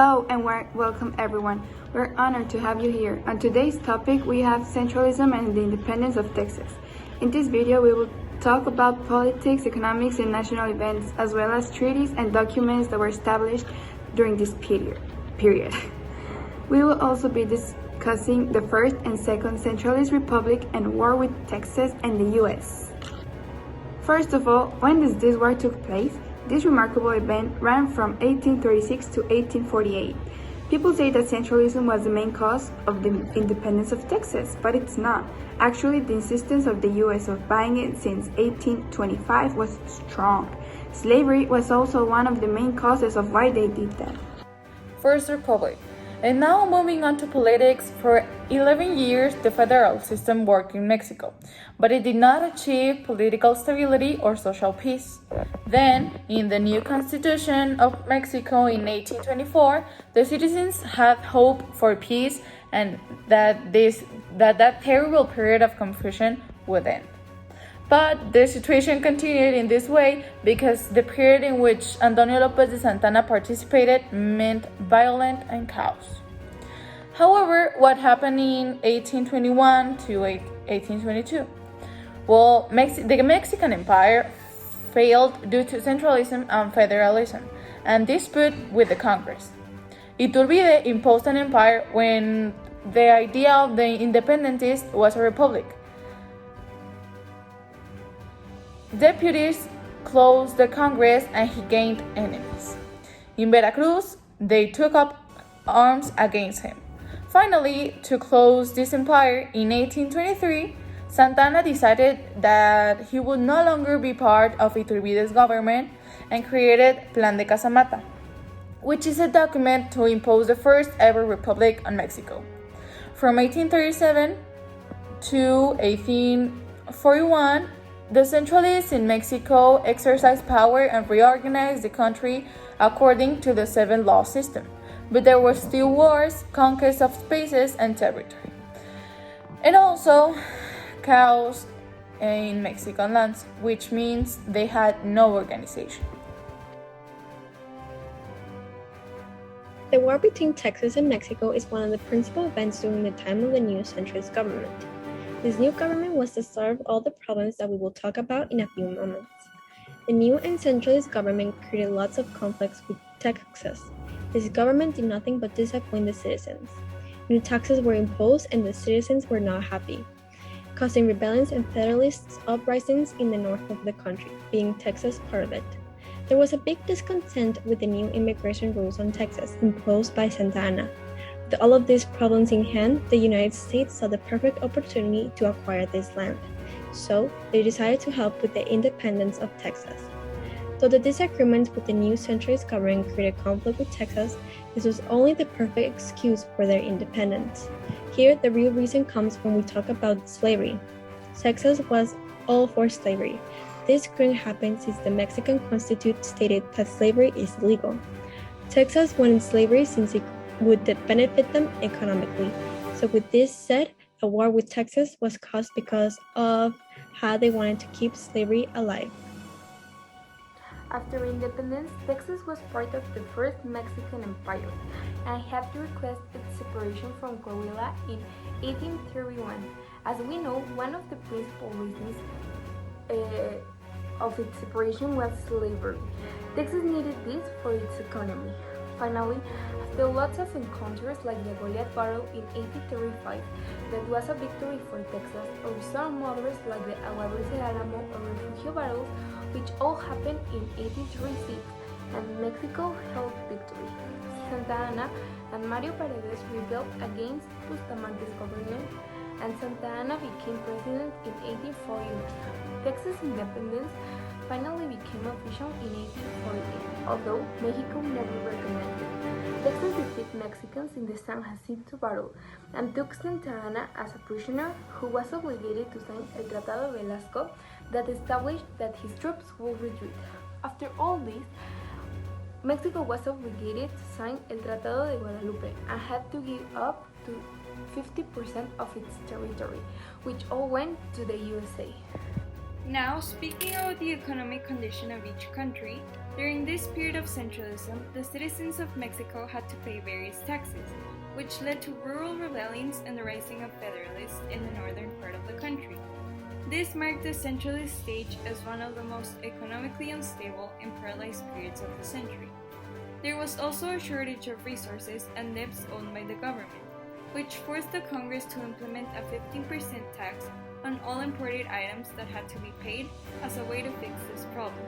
Hello and welcome everyone. We're honored to have you here. On today's topic, we have centralism and the independence of Texas. In this video, we will talk about politics, economics, and national events, as well as treaties and documents that were established during this period. We will also be discussing the First and Second Centralist Republic and war with Texas and the US. First of all, when does this war took place? This remarkable event ran from 1836 to 1848. People say that centralism was the main cause of the independence of Texas, but it's not. Actually, the insistence of the US of buying it since 1825 was strong. Slavery was also one of the main causes of why they did that. First Republic. And now moving on to politics, for 11 years the federal system worked in Mexico, but it did not achieve political stability or social peace. Then, in the new Constitution of Mexico in 1824, the citizens had hope for peace and that terrible period of confusion would end. But the situation continued in this way because the period in which Antonio López de Santana participated meant violence and chaos. However, what happened in 1821 to 1822? Well, the Mexican Empire failed due to centralism and federalism and dispute with the Congress. Iturbide imposed an empire when the idea of the independentists was a republic. Deputies closed the Congress and he gained enemies. In Veracruz, they took up arms against him. Finally, to close this empire, in 1823, Santana decided that he would no longer be part of Iturbide's government and created Plan de Casamata, which is a document to impose the first ever republic on Mexico. From 1837 to 1841, the centralists in Mexico exercised power and reorganized the country according to the Seven Law system, but there were still wars, conquest of spaces and territory, and also chaos in Mexican lands, which means they had no organization. The war between Texas and Mexico is one of the principal events during the time of the new centralist government. This new government was to solve all the problems that we will talk about in a few moments. The new and centralist government created lots of conflicts with Texas. This government did nothing but disappoint the citizens. New taxes were imposed and the citizens were not happy, causing rebellions and federalist uprisings in the north of the country, being Texas part of it. There was a big discontent with the new immigration rules on Texas imposed by Santa Anna. With all of these problems in hand, the United States saw the perfect opportunity to acquire this land. So, they decided to help with the independence of Texas. Though the disagreements with the new centralist government created conflict with Texas, this was only the perfect excuse for their independence. Here, the real reason comes when we talk about slavery. Texas was all for slavery. This couldn't happen since the Mexican Constitution stated that slavery is legal. Texas wanted slavery since it would benefit them economically. So with this said, a war with Texas was caused because of how they wanted to keep slavery alive. After independence, Texas was part of the first Mexican Empire and had to request its separation from Coahuila in 1831. As we know, one of the principal reasons of its separation was slavery. Texas needed this for its economy. Finally, after lots of encounters like the Goliath Battle in 1835, that was a victory for Texas, or some others like the Agua Dulce de Álamo or Refugio battles, which all happened in 1836, and Mexico held victory. Santa Anna and Mario Paredes rebelled against Bustamante's government, and Santa Anna became president in 1841. Texas independence finally became official in 1848, although Mexico never recognized it. Texas defeated Mexicans in the San Jacinto Battle and took Santa Anna as a prisoner, who was obligated to sign El Tratado de Velasco that established that his troops would retreat. After all this, Mexico was obligated to sign El Tratado de Guadalupe and had to give up to 50% of its territory, which all went to the USA. Now, speaking about the economic condition of each country, during this period of centralism, the citizens of Mexico had to pay various taxes, which led to rural rebellions and the rising of federalists in the northern part of the country. This marked the centralist stage as one of the most economically unstable and paralyzed periods of the century. There was also a shortage of resources and debts owned by the government, which forced the Congress to implement a 15% tax on all imported items that had to be paid as a way to fix this problem.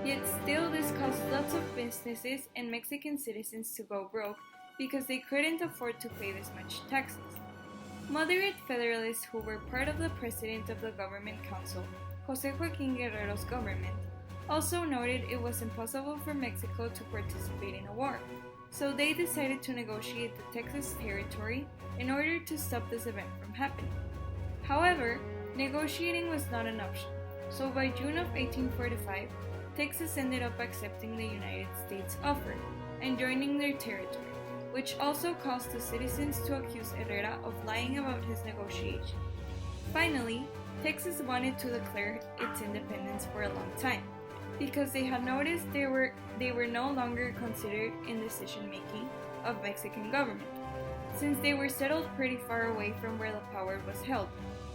Yet still, this caused lots of businesses and Mexican citizens to go broke because they couldn't afford to pay this much taxes. Moderate Federalists who were part of the President of the Government Council, José Joaquín Guerrero's government, also noted it was impossible for Mexico to participate in a war, so they decided to negotiate the Texas territory in order to stop this event from happening. However, negotiating was not an option, so by June of 1845, Texas ended up accepting the United States offer and joining their territory, which also caused the citizens to accuse Herrera of lying about his negotiation. Finally, Texas wanted to declare its independence for a long time, because they had noticed they were no longer considered in decision-making of Mexican government, since they were settled pretty far away from where the power was held,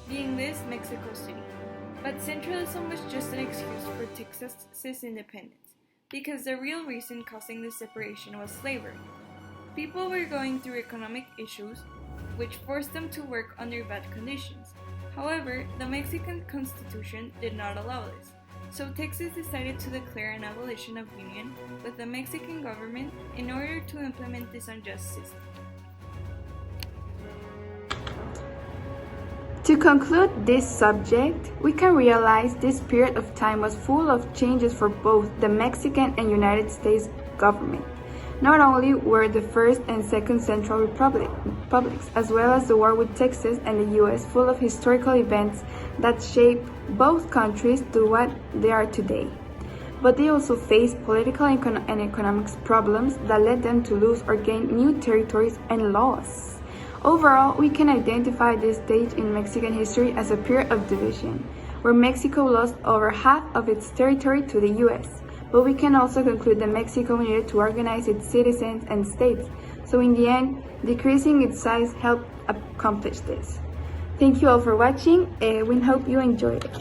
being this Mexico City. But centralism was just an excuse for Texas's independence, because the real reason causing the separation was slavery. People were going through economic issues, which forced them to work under bad conditions. However, the Mexican Constitution did not allow this, so Texas decided to declare an abolition of union with the Mexican government in order to implement this unjust system. To conclude this subject, we can realize this period of time was full of changes for both the Mexican and United States government. Not only were the First and Second Central Republics, as well as the war with Texas and the US, full of historical events that shaped both countries to what they are today. But they also faced political and economic problems that led them to lose or gain new territories and laws. Overall, we can identify this stage in Mexican history as a period of division, where Mexico lost over half of its territory to the US. But we can also conclude that Mexico needed to organize its citizens and states, so in the end, decreasing its size helped accomplish this. Thank you all for watching, we hope you enjoyed it.